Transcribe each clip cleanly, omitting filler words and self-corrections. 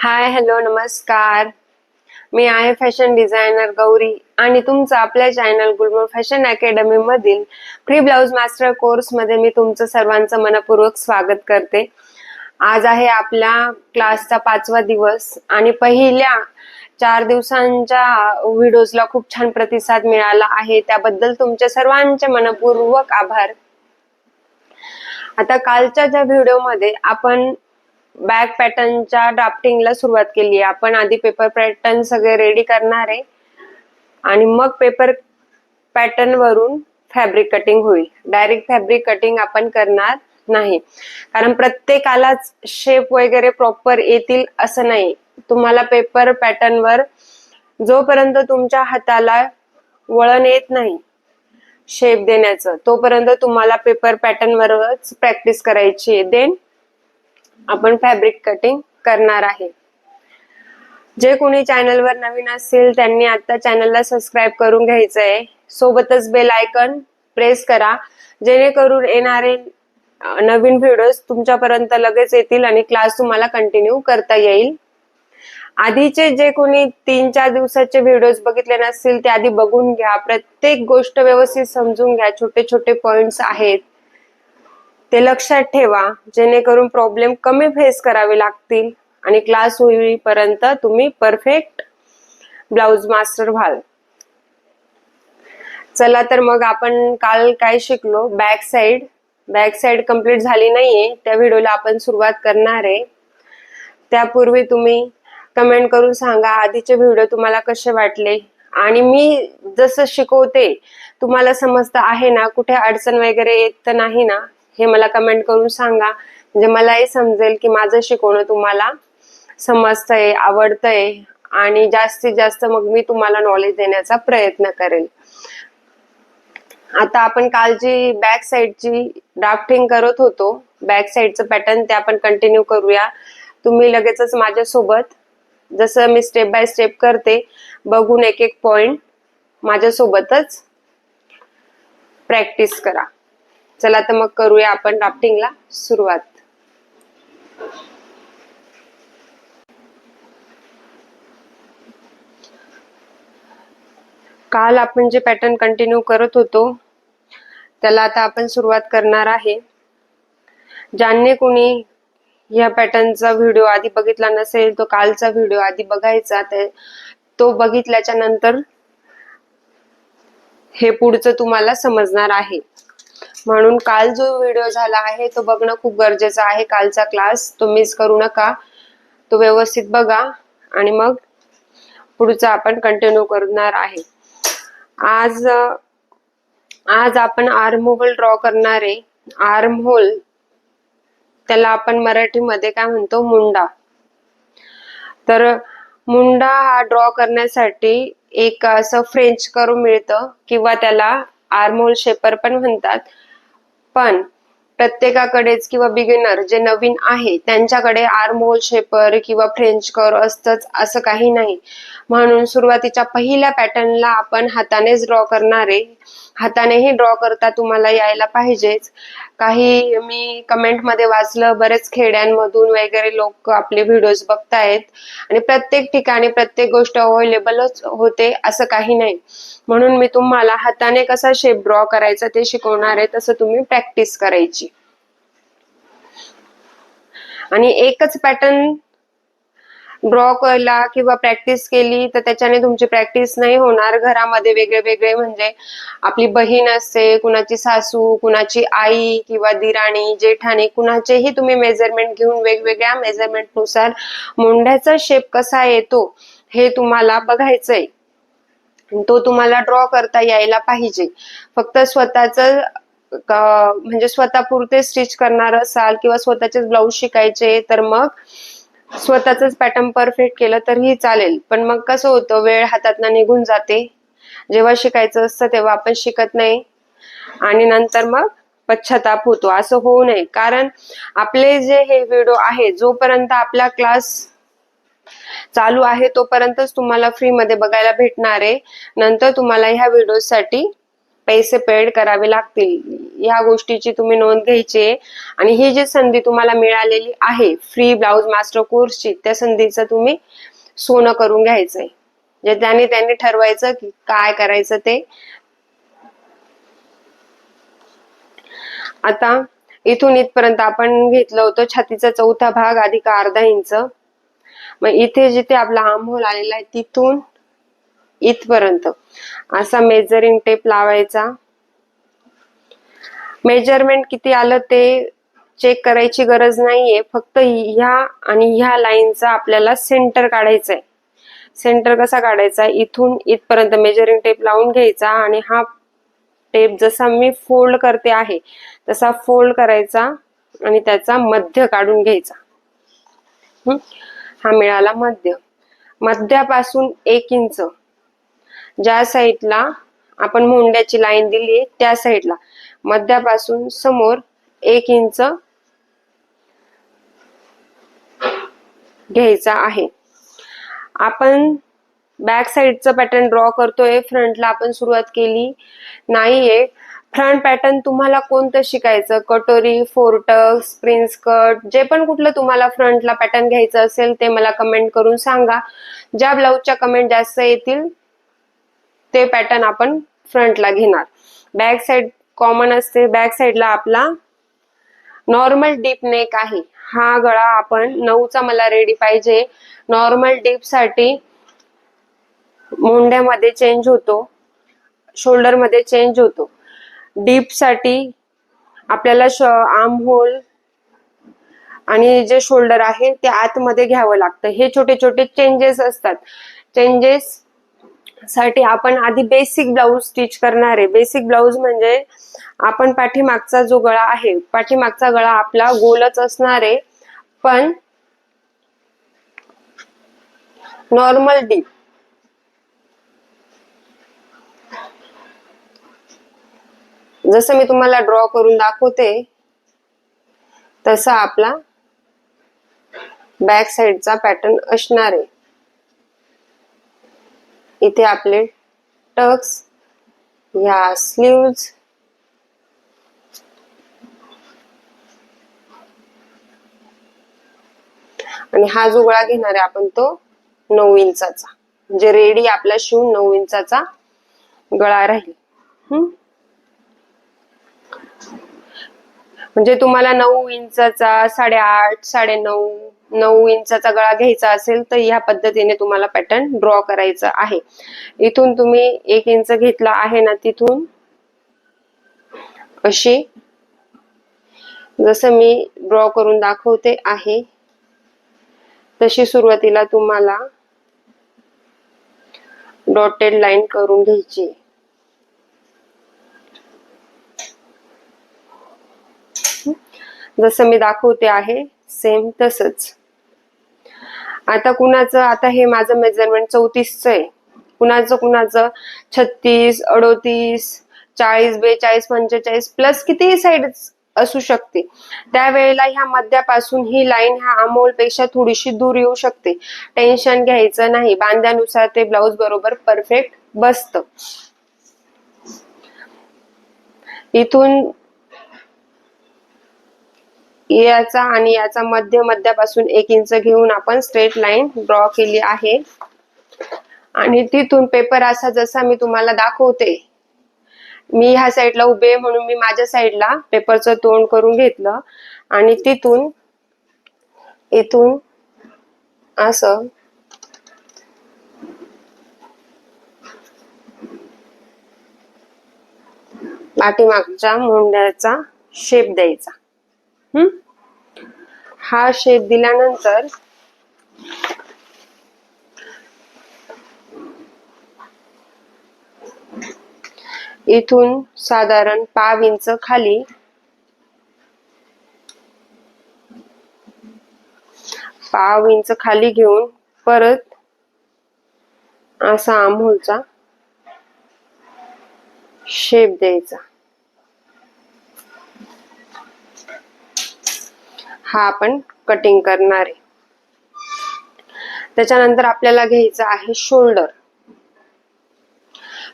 Hi hello नमस्कार. मी आहे fashion designer Gauri आणि तुमचं आपल्या चॅनल गुलमोहर फॅशन अकॅडमी मधील फ्री ब्लाउज मास्टर कोर्स मध्ये मी तुमचं सर्वांचं मनपूर्वक स्वागत करते. आज आहे आपल्या क्लासचा 5वा दिवस आणि पहिल्या 4 दिवसांच्या व्हिडिओजला खूप छान प्रतिसाद मिळाला आहे, त्याबद्दल तुमच्या सर्वांचे मनपूर्वक आभार. आता कालच्या ज्या व्हिडिओमध्ये आपण बॅक पॅटर्नच्या ड्राफ्टिंगला सुरुवात केली आहे. आपण आधी पेपर पॅटर्न सगळे रेडी करणार आहे आणि मग पेपर पॅटर्न वरून फॅब्रिक कटिंग होईल. डायरेक्ट फॅब्रिक कटिंग आपण करणार नाही, कारण प्रत्येकालाच शेप वगैरे प्रॉपर येतील असं नाही. तुम्हाला पेपर पॅटर्न वर जोपर्यंत तुमच्या हाताला वळण येत नाही शेप देण्याचं, तोपर्यंत तुम्हाला पेपर पॅटर्न वरच प्रॅक्टिस करायची आहे. देन आपण फॅब्रिक कटिंग करणार आहे. जे कोणी चॅनलवर नवीन असेल त्यांनी आता चॅनलला सबस्क्राईब करून घ्यायचं आहे. सोबतच बेल आयकॉन प्रेस करा, जेणेकरून येणारे नवीन व्हिडिओज तुमच्यापर्यंत लगेच येतील आणि क्लास तुम्हाला कंटिन्यू करता येईल. आधीचे जे कोणी 3-4 दिवसाचे व्हिडिओज बघितले नसतील ते आधी बघून घ्या. प्रत्येक गोष्ट व्यवस्थित समजून घ्या. छोटे छोटे पॉइंट्स आहेत ते लक्षात ठेवा, जेणेकरून प्रॉब्लेम कमी फेस करावे लागतील आणि क्लास होईपर्यंत तुम्ही परफेक्ट ब्लाउज मास्टर व्हाल. चला तर मग आपण काल काय शिकलो. बॅक साइड कंप्लीट झाली नाहीये, त्या व्हिडिओला आपण सुरुवात करणार आहे. त्यापूर्वी तुम्ही कमेंट करून सांगा आधीचे व्हिडिओ तुम्हाला कसे वाटले आणि मी जसं शिकवते तुम्हाला समजतं आहे ना, कुठे अडचण वगैरे येत नाही ना, हे मला कमेंट करून सांगा. म्हणजे मलाही समजेल की माझं शिकवणं तुम्हाला समजतंय, आवडतंय आणि जास्तीत जास्त मग मी तुम्हाला नॉलेज देण्याचा प्रयत्न करेल. आता आपण काल जी बॅक साइडची ड्राफ्टिंग करत होतो, बॅक साइडचं पॅटर्न, ते आपण कंटिन्यू करूया. तुम्ही लगेचच माझ्यासोबत जसं मी स्टेप बाय स्टेप करते बघून एक एक पॉइंट माझ्यासोबतच प्रॅक्टिस करा. चला तर मग करूया आपण ड्राफ्टिंगला सुरुवात. काल आपण जे पॅटर्न कंटिन्यू करत होतो त्याला आता आपण सुरुवात करणार आहे. ज्यांनी कोणी या पॅटर्नचा व्हिडिओ आधी बघितला नसेल तो कालचा व्हिडिओ आधी बघायचा, तो बघितल्याच्या नंतर हे पुढचं तुम्हाला समजणार आहे. म्हणून काल जो व्हिडिओ झाला आहे तो बघणं खूप गरजेचं आहे. कालचा क्लास तो मिस करू नका, तो व्यवस्थित बघा आणि मग पुढचं आपण कंटिन्यू करणार आहे. आज आपण आर्म होल ड्रॉ करणार आहे. आर्म होल त्याला आपण मराठीमध्ये काय म्हणतो, मुंडा. तर मुंडा हा ड्रॉ करण्यासाठी एक असं फ्रेंच कर्व मिळतं किंवा त्याला आर्म होल शेपर पण म्हणतात. पण प्रत्येकाकडेच किंवा बिगिनर जे नवीन आहे त्यांच्याकडे आर्म होल शेपर किंवा फ्रेंच कर्व असतंच असं काही नाही. म्हणून सुरुवातीच्या पहिल्या पॅटर्नला आपण हातानेच ड्रॉ करणार आहे. हातानेही ड्रॉ करता तुम्हाला यायला पाहिजेच. काही मी कमेंट मध्ये वाचलं, बरेच खेड्यांमधून वगैरे लोक आपले व्हिडिओज बघतायत आणि प्रत्येक ठिकाणी प्रत्येक गोष्ट अवेलेबलच होते असं काही नाही. म्हणून मी तुम्हाला हाताने कसा शेप ड्रॉ करायचा ते शिकवणार आहे, तसं तुम्ही प्रॅक्टिस करायची. आणि एकच पॅटर्न ड्रॉ केला किंवा प्रॅक्टिस केली तर त्याच्याने तुमची प्रॅक्टिस नाही होणार. घरामध्ये वेगळे वेगळे, म्हणजे आपली बहीण असते, कुणाची सासू, कुणाची आई किंवा दिराणी जेठाणी, कुणाचेही तुम्ही मेजरमेंट घेऊन वेगवेगळ्या मेजरमेंट नुसार मुंड्याचा शेप कसा येतो हे तुम्हाला बघायचंय. तो तुम्हाला ड्रॉ करता यायला पाहिजे. फक्त स्वतःच म्हणजे स्वतःपुरते स्टिच करणार असाल किंवा स्वतःचेच ब्लाऊज शिकायचे तर मग स्वतःच पॅटर्न परफेक्ट केलं तरीही चालेल. पण मग कसं होतं, वेळ हातातनं निघून जाते. जेव्हा शिकायचं असतं तेव्हा आपण शिकत नाही आणि नंतर मग पश्चाताप होतो. असं होऊ नये, कारण आपले जे हे व्हिडिओ आहे जोपर्यंत आपला क्लास चालू आहे तोपर्यंतच तुम्हाला फ्री मध्ये बघायला भेटणार आहे. नंतर तुम्हाला ह्या व्हिडिओ साठी पैसे पेड करावे लागतील, ह्या गोष्टीची तुम्ही नोंद घ्यायची. आणि ही जी संधी तुम्हाला मिळालेली आहे फ्री ब्लाउज मास्टर कोर्सची, त्या संधीचं तुम्ही सोनं करून घ्यायचंय. जे त्यांनी ठरवायचं की काय करायचं ते. आता इथून इथपर्यंत आपण घेतलं होतं छातीचा चौथा भाग अधिक अर्धा इंच. मग इथे जिथे आपला आर्म होल आलेला आहे तिथून इथपर्यंत असा मेजरिंग टेप लावायचा. मेजरमेंट किती आलं ते चेक करायची गरज नाहीये, फक्त ह्या आणि ह्या लाईनचा आपल्याला सेंटर काढायचा आहे. सेंटर कसा काढायचा, इथून इथपर्यंत मेजरिंग टेप लावून घ्यायचा आणि हा टेप जसा मी फोल्ड करते आहे तसा फोल्ड करायचा आणि त्याचा मध्य काढून घ्यायचा. हा मिळाला मध्य. मध्यापासून 1 इंच ज्या साईडला आपण मुंड्याची लाईन दिली त्या साईडला मध्यापासून समोर 1 इंच घ्यायचा आहे. आपण बॅक साईडचं पॅटर्न ड्रॉ करतोय, फ्रंटला आपण सुरुवात केली नाहीये. फ्रंट पॅटर्न तुम्हाला कोणतं शिकायचं, कटोरी, फोरटक्स, प्रिन्स कट, जे पण कुठलं तुम्हाला फ्रंटला पॅटर्न घ्यायचं असेल ते मला कमेंट करून सांगा. ज्या ब्लाऊजच्या कमेंट जास्त येतील ते पॅटर्न आपण फ्रंटला घेणार. बॅक साईड कॉमन असते. बॅक साईडला आपला नॉर्मल डीप नेक आहे. हा गळा आपण 9चा मला रेडी पाहिजे. नॉर्मल डीप साठी मुंड्यामध्ये चेंज होतो, शोल्डर मध्ये चेंज होतो. डीप साठी आपल्याला आर्म होल आणि जे शोल्डर आहे ते आतमध्ये घ्यावं लागतं. हे छोटे छोटे चेंजेस असतात. चेंजेस साठी आपण आधी बेसिक ब्लाऊज स्टिच करणार आहे. बेसिक ब्लाऊज म्हणजे आपण पाठीमागचा जो गळा आहे, पाठीमागचा गळा आपला गोलच असणार आहे, पण नॉर्मल डीप. जसं मी तुम्हाला ड्रॉ करून दाखवते तसा आपला बॅक साइडचा पॅटर्न असणार आहे. इथे आपले टक्स, ह्या स्लीव्ज, आणि हा जो गळा घेणार आहे आपण तो 9 इंचाचा, म्हणजे रेडी आपला शिवून 9 इंचाचा गळा राहील. म्हणजे तुम्हाला 9 इंचाचा 8.5, 9.5, 9 इंचाचा गळा घ्यायचा असेल तर ह्या पद्धतीने तुम्हाला पॅटर्न ड्रॉ करायचा आहे. इथून तुम्ही 1 इंच घेतला आहे ना, तिथून अशी जसं मी ड्रॉ करून दाखवते आहे तशी सुरुवातीला तुम्हाला डॉटेड लाईन करून घ्यायची. जसं मी दाखवते आहे सेम तसंच. आता कुणाचं, आता हे माझं मेजरमेंट 34चं आहे, कुणाचं 36, 38, 40, 42, 45 प्लस कितीही साईड असू शकते. त्यावेळेला ह्या मध्यापासून ही लाईन ह्या आर्महोल पेक्षा थोडीशी दूर येऊ शकते. टेन्शन घ्यायचं नाही, बांध्यानुसार ते ब्लाऊज बरोबर परफेक्ट बसतं. इथून याचा आणि याचा मध्यापासून 1 इंच घेऊन आपण स्ट्रेट लाईन ड्रॉ केली आहे. आणि तिथून पेपर असा जसा मी तुम्हाला दाखवते, मी ह्या साईडला उभे म्हणून मी माझ्या साईडला पेपरचं तोंड करून घेतलं आणि तिथून इथून असं पाठीमागच्या मुंड्याचा शेप द्यायचा. हा शेप दिल्यानंतर इथून साधारण 1/2 इंच खाली घेऊन परत असा आर्महोलचा शेप द्यायचा. हा आपण कटिंग करणार आहे. त्याच्यानंतर आपल्याला घ्यायचं आहे शोल्डर.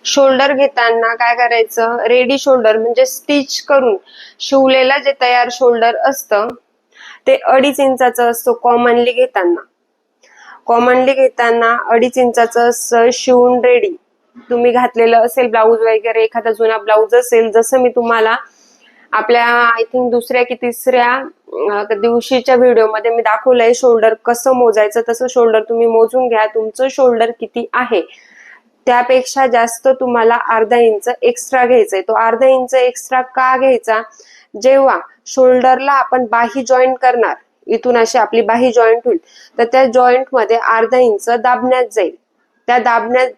शोल्डर घेताना काय करायचं, रेडी शोल्डर म्हणजे स्टिच करून शिवलेलं जे तयार शोल्डर असतं ते 2.5 इंचाचं असतं कॉमनली घेताना. 2.5 इंचाचं असं शिवून रेडी तुम्ही घातलेलं असेल ब्लाऊज वगैरे, एखादा जुना ब्लाऊज असेल, जसं मी तुम्हाला आपल्या आय थिंक दुसऱ्या की तिसऱ्या दिवशीच्या व्हिडिओमध्ये मी दाखवलंय शोल्डर कसं मोजायचं, तसं शोल्डर तुम्ही मोजून घ्या. तुमचं शोल्डर किती आहे त्यापेक्षा जास्त तुम्हाला अर्धा इंच एक्स्ट्रा घ्यायचंय. तो अर्धा इंच एक्स्ट्रा का घ्यायचा, जेव्हा शोल्डरला आपण बाही जॉईंट करणार, इथून अशी आपली बाही जॉईंट होईल, तर त्या जॉईंट मध्ये अर्धा इंच दाबण्यात जाईल. त्या दाबण्यात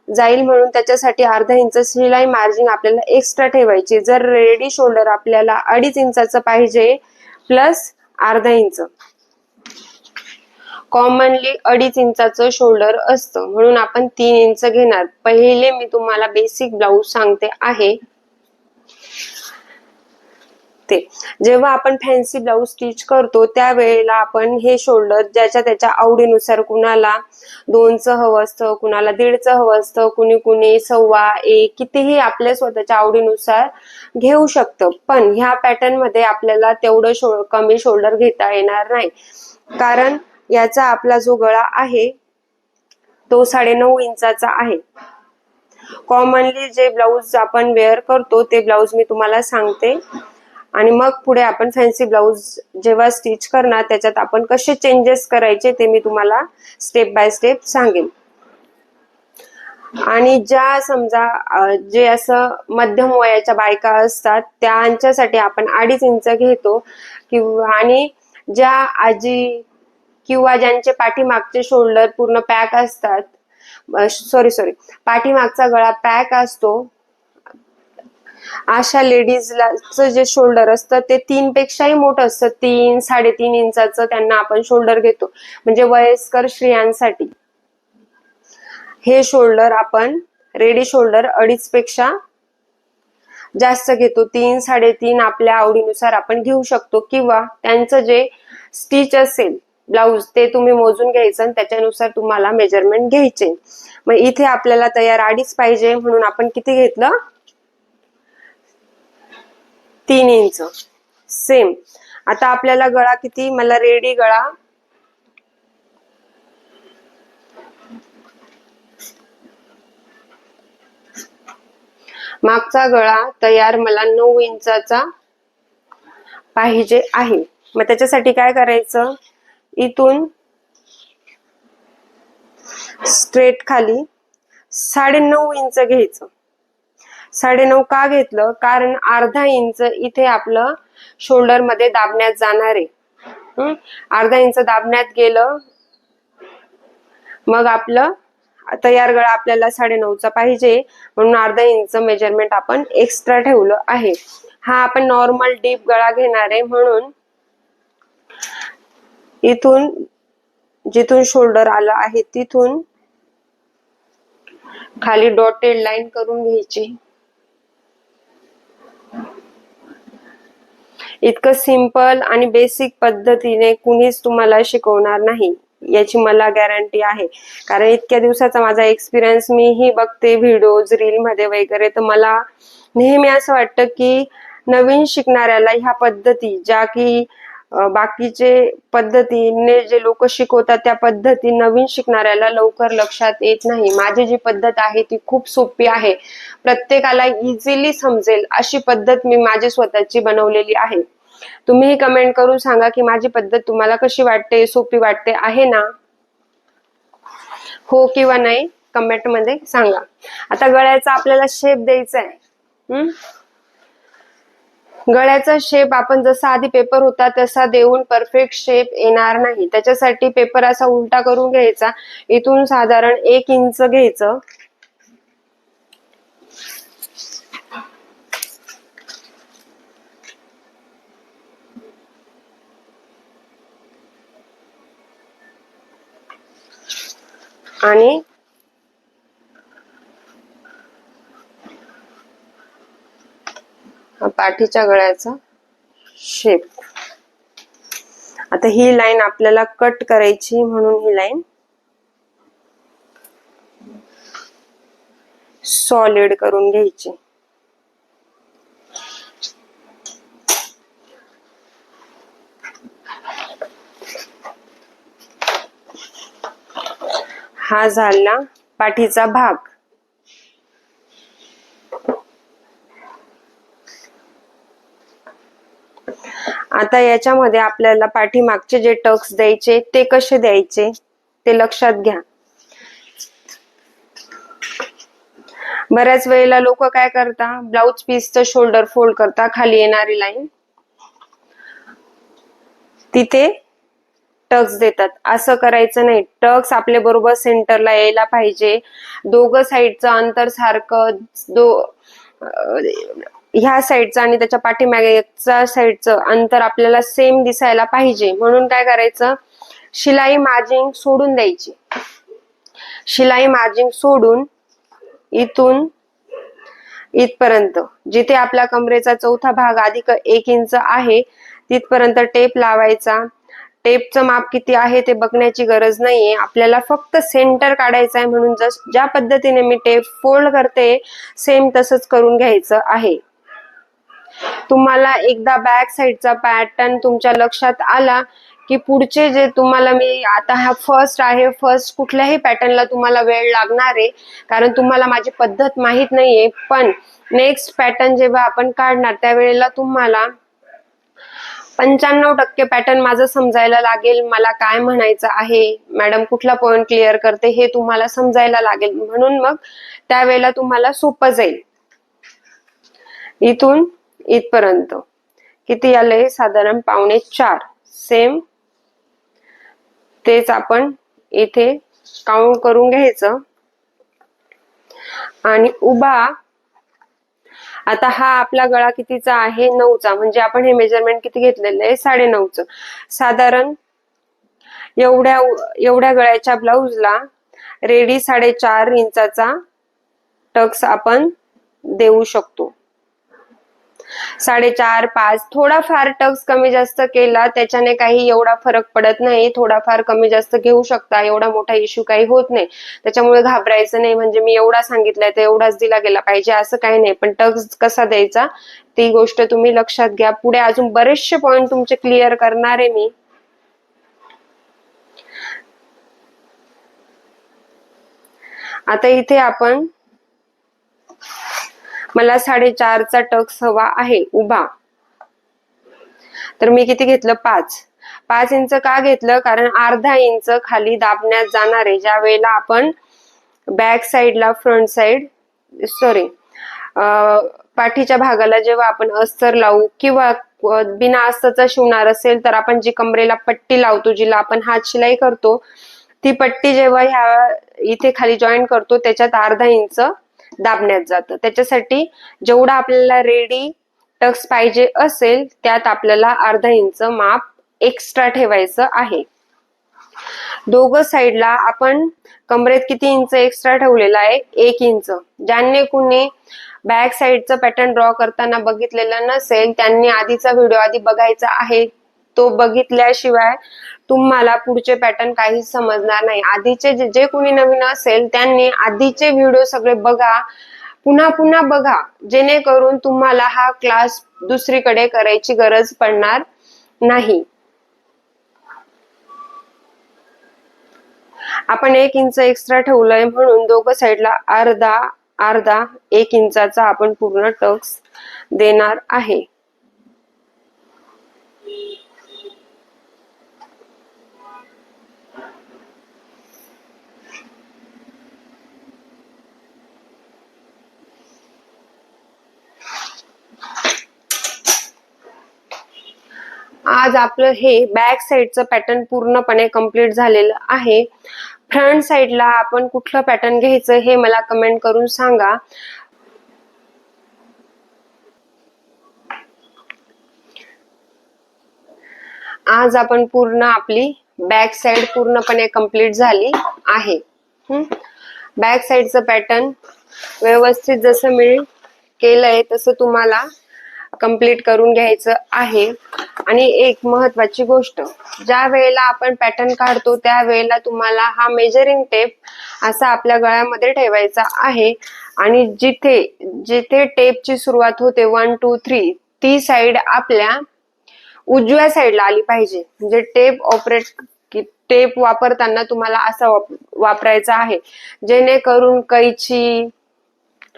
जाईल म्हणून त्याच्यासाठी अर्धा इंच शिलाई मार्जिन आपल्याला एक्स्ट्रा ठेवायची. जर रेडी शोल्डर आपल्याला 2.5 इंचाचं पाहिजे प्लस अर्धा इंच, कॉमनली 2.5 इंचाचं शोल्डर असतं म्हणून आपण 3 इंच घेणार. पहिले मी तुम्हाला बेसिक ब्लाऊज सांगते आहे ते, जेव्हा आपण फॅन्सी ब्लाऊज स्टिच करतो त्यावेळेला आपण हे शोल्डर ज्याच्या त्याच्या आवडीनुसार, कुणाला 2चं हवं असतं, कुणाला 1.5चं हवं असतं, कुणी 1.25, कितीही आपल्या स्वतःच्या आवडीनुसार घेऊ शकतं. पण ह्या पॅटर्न मध्ये आपल्याला तेवढं कमी शोल्डर घेता येणार नाही, कारण याचा आपला जो गळा आहे तो 9.5 इंचाचा आहे. कॉमनली जे ब्लाऊज आपण वेअर करतो ते ब्लाऊज मी तुम्हाला सांगते आणि मग पुढे आपण फॅन्सी ब्लाऊज जेव्हा स्टिच करणार त्याच्यात आपण कसे चेंजेस करायचे ते मी तुम्हाला स्टेप बाय स्टेप सांगेन. आणि ज्या समजा जे असं मध्यम वयाच्या बायका असतात त्यांच्यासाठी आपण 2.5 इंच घेतो, किंवा आणि ज्या आजी किंवा ज्यांचे पाठीमागचे शोल्डर पूर्ण पॅक असतात, पाठीमागचा गळा पॅक असतो, अशा लेडीजला जे शोल्डर असतं ते 3 पेक्षाही मोठं असतं, 3, 3.5 इंचाचं त्यांना आपण शोल्डर घेतो. म्हणजे वयस्कर स्त्रियांसाठी हे शोल्डर आपण रेडी शोल्डर 2.5 पेक्षा जास्त घेतो. 3, 3.5 आपल्या आवडीनुसार आपण घेऊ शकतो, किंवा त्यांचं जे स्टिच असेल ब्लाऊज ते तुम्ही मोजून घ्यायचं आणि त्याच्यानुसार तुम्हाला मेजरमेंट घ्यायचे. मग इथे आपल्याला तयार 2.5 पाहिजे म्हणून आपण किती घेतलं, 3 इंच. सेम आता आपल्याला गळा किती, मला रेडी गळा मागचा गळा तयार मला 9 इंचाचा पाहिजे आहे. मग त्याच्यासाठी काय करायचं, इथून स्ट्रेट खाली 9.5 इंच घ्यायचं. 9.5 का घेतलं, कारण अर्धा इंच इथे आपलं शोल्डर मध्ये दाबण्यात जाणार आहे. अर्धा इंच दाबण्यात गेलं, मग आपलं तयार गळा आपल्याला 9.5चा पाहिजे म्हणून अर्धा इंच मेजरमेंट आपण एक्स्ट्रा ठेवलं आहे. हा आपण नॉर्मल डीप गळा घेणार आहे म्हणून इथून जिथून शोल्डर आला आहे तिथून खाली डॉटेड लाईन करून घ्यायची. इतकं सिंपल आणि बेसिक पद्धतीने कुणीच तुम्हाला शिकवणार नाही याची मला गॅरंटी आहे, कारण इतक्या दिवसाचा माझा एक्सपिरियन्स, मीही बघते व्हिडिओज रील मध्ये वगैरे, तर मला नेहमी असं वाटतं की नवीन शिकणाऱ्याला ह्या पद्धती, ज्या की बाकीचे पद्धतीने जे लोक शिकवतात त्या पद्धती नवीन शिकणाऱ्याला लवकर लक्षात येत नाही. माझी जी पद्धत आहे ती खूप सोपी आहे, प्रत्येकाला इझिली समजेल अशी पद्धत मी माझी स्वतःची बनवलेली आहे. तुम्ही कमेंट करून सांगा की माझी पद्धत तुम्हाला कशी वाटते, सोपी वाटते आहे ना, हो किंवा नाही कमेंट मध्ये सांगा. आता गळ्याचा आपल्याला शेप द्यायचा आहे. गळ्याचा शेप आपण जसा आधी पेपर होता तसा देऊन परफेक्ट शेप येणार नाही. त्याच्यासाठी पेपर असा उलटा करून घ्यायचा, इथून साधारण 1 इंच घ्यायचं, आणि पाठीच्या गळ्याचा शेप. आता ही लाईन आपल्याला कट करायची म्हणून ही लाईन सॉलिड करून घ्यायची. हा झाला पाठीचा भाग. आता याच्यामध्ये आपल्याला पाठीमागचे जे टक्स द्यायचे ते कसे द्यायचे ते लक्षात घ्या. बऱ्याच वेळेला लोक काय करता, ब्लाउज पीसचं शोल्डर फोल्ड करता, खाली येणारी लाईन तिथे टक्स देतात. असं करायचं नाही. टक्स आपल्या बरोबर सेंटरला यायला पाहिजे. दोघं साईडचं अंतर सारखं, ह्या साईडचं आणि त्याच्या पाठीमागच्या साईडचं अंतर आपल्याला सेम दिसायला पाहिजे. म्हणून काय करायचं, शिलाई मार्जिंग सोडून द्यायची. शिलाई मार्जिंग सोडून इथून इथपर्यंत जिथे आपला कमरेचा चौथा भाग अधिक 1 इंच आहे तिथपर्यंत टेप लावायचा. टेपचं माप किती आहे ते बघण्याची गरज नाहीये, आपल्याला फक्त सेंटर काढायचं आहे. म्हणून ज्या पद्धतीने मी टेप फोल्ड करते सेम तसंच करून घ्यायचं आहे. तुम्हाला एकदा बॅक साईडचा पॅटर्न तुमच्या लक्षात आला की पुढचे जे तुम्हाला मी आता हा फर्स्ट आहे, फर्स्ट कुठल्याही पॅटर्नला तुम्हाला वेळ लागणार आहे कारण तुम्हाला माझी पद्धत माहित नाहीये. पण नेक्स्ट पॅटर्न जेव्हा आपण काढणार त्यावेळेला तुम्हाला 95% पॅटर्न माझं समजायला लागेल. मला काय म्हणायचं आहे, मॅडम कुठला पॉइंट क्लिअर करते हे तुम्हाला समजायला लागेल. म्हणून मग त्यावेळेला तुम्हाला सोपं जाईल. इथून इथपर्यंत किती आले, साधारण 4.25. सेम तेच आपण इथे काउंट करून घ्यायचं. आणि उभा, आता हा आपला गळा कितीचा आहे, 9चा. म्हणजे आपण हे मेजरमेंट किती घेतलेलं आहे, 9.5चं. साधारण एवढ्या गळ्याच्या ब्लाउजला रेडी 4.5 इंचाचा टक्स आपण देऊ शकतो. 4.5, 5 थोडाफार टक्स कमी जास्त केला त्याच्याने काही एवढा फरक पडत नाही. थोडाफार कमी जास्त घेऊ शकता, एवढा मोठा इश्यू काही होत नाही. त्याच्यामुळे घाबरायचं नाही. म्हणजे मी एवढा सांगितलंय तर एवढाच दिला गेला पाहिजे असं काही नाही. पण टक्स कसा द्यायचा ती गोष्ट तुम्ही लक्षात घ्या. पुढे अजून बरेचसे पॉइंट तुमचे क्लिअर करणार आहे मी. आता इथे आपण, मला 4.5चा टक्स हवा आहे उभा, तर मी किती घेतलं, 5 इंच का घेतलं, कारण अर्धा इंच खाली दाबण्यात जाणार आहे. ज्या वेळेला आपण बॅक साईडला पाठीच्या भागाला जेव्हा आपण अस्तर लावू किंवा बिना अस्तरचा शिवणार असेल तर आपण जी कमरेला पट्टी लावतो, जिला आपण हात शिलाई करतो, ती पट्टी जेव्हा ह्या इथे खाली जॉईन करतो त्याच्यात अर्धा इंच दाबण्यात जातं. त्याच्यासाठी जेवढा आपल्याला रेडी टक्स पाहिजे असेल त्यात आपल्याला अर्धा इंच माप एक्स्ट्रा ठेवायचं आहे. दोघं साईडला आपण कमरेत किती इंच एक्स्ट्रा ठेवलेला आहे, 1 इंच. ज्यांनी कुणी बॅक साईडचं पॅटर्न ड्रॉ करताना बघितलेलं नसेल त्यांनी आधीचा व्हिडिओ आधी बघायचा आहे. तो बघितल्याशिवाय तुम्हाला पुढचे पॅटर्न काहीच समजणार नाही. आधीचे जे कोणी नवीन असेल त्यांनी आधीचे व्हिडिओ सगळे बघा, पुन्हा पुन्हा बघा, जेणेकरून तुम्हाला हा क्लास दुसरीकडे करायची गरज पडणार नाही. आपण 1 इंच एक्स्ट्रा ठेवलंय म्हणून दोघं साईडला अर्धा 1 इंचाचा आपण पूर्ण टक्स देणार आहे. आज आपलं हे बॅक साईडचं पॅटर्न पूर्णपणे कंप्लीट झालेलं आहे. फ्रंट साईडला आपण कुठलं पॅटर्न घ्यायचं हे मला कमेंट करून सांगा. आज आपण पूर्ण आपली बॅक साईड पूर्णपणे कंप्लीट झाली आहे. बॅक साईडचं पॅटर्न व्यवस्थित जसं मी केलंय तसं तुम्हाला कंप्लीट करून घ्यायचं आहे. आणि एक महत्वाची गोष्ट, ज्या वेळेला आपण पॅटर्न काढतो त्या वेळेला तुम्हाला हा मेजरिंग टेप असा आपल्या गळ्यामध्ये ठेवायचा आहे आणि जिथे जिथे टेपची सुरुवात होते 1 2 3 ती साइड आपल्या उजव्या साइडला आली पाहिजे. म्हणजे टेप वापरताना तुम्हाला असा वापरायचा आहे जेणेकरून कैची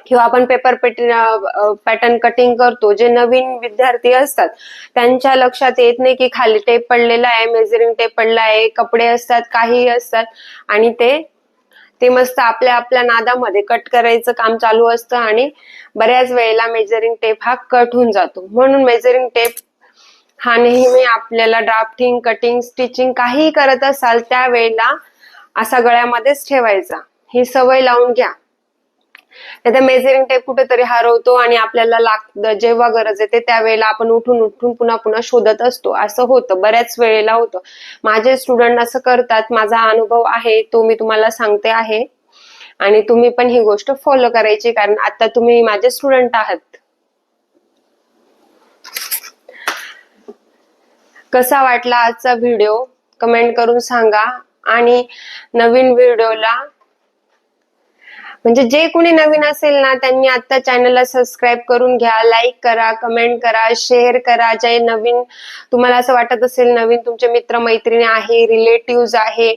किंवा आपण पेपर पॅटर्न कटिंग करतो, जे नवीन विद्यार्थी असतात त्यांच्या लक्षात येत नाही की खाली टेप पडलेला आहे, मेजरिंग टेप पडला आहे, कपडे असतात, काही असतात आणि ते मस्त आपल्या नादामध्ये कट करायचं काम चालू असतं आणि बऱ्याच वेळेला मेजरिंग टेप हा कट होऊन जातो. म्हणून मेजरिंग टेप हा नेहमी आपल्याला ड्राफ्टिंग, कटिंग, स्टिचिंग काही करत असाल त्यावेळेला असा गळ्यामध्येच ठेवायचा. ही सवय लावून घ्या. त्या मेजरिंग टेप कुठेतरी हरवतो आणि आपल्याला जेव्हा गरज येते त्यावेळेला आपण उठून पुन्हा पुन्हा शोधत असतो. असं होतं, बऱ्याच वेळेला होतं. माझे स्टुडंट असं करतात, माझा अनुभव आहे तो मी तुम्हाला सांगते आहे आणि तुम्ही पण ही गोष्ट फॉलो करायची, कारण आता तुम्ही माझे स्टुडंट आहात. कसा वाटला आजचा व्हिडिओ कमेंट करून सांगा आणि नवीन व्हिडिओला म्हणजे जे कोणी नवीन असेल ना त्यांनी आता चॅनलला सबस्क्राईब करून घ्या, लाईक करा, कमेंट करा, शेअर करा. जे नवीन तुम्हाला असं वाटत असेल नवीन तुमचे मित्र मैत्रिणी आहे, रिलेटिव्ह आहे,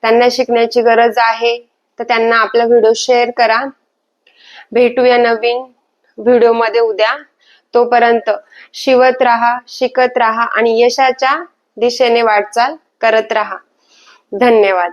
त्यांना शिकण्याची गरज आहे तर त्यांना आपला व्हिडिओ शेअर करा. भेटूया नवीन व्हिडिओमध्ये उद्या. तोपर्यंत शिवत राहा, शिकत राहा आणि यशाच्या दिशेने वाटचाल करत राहा. धन्यवाद.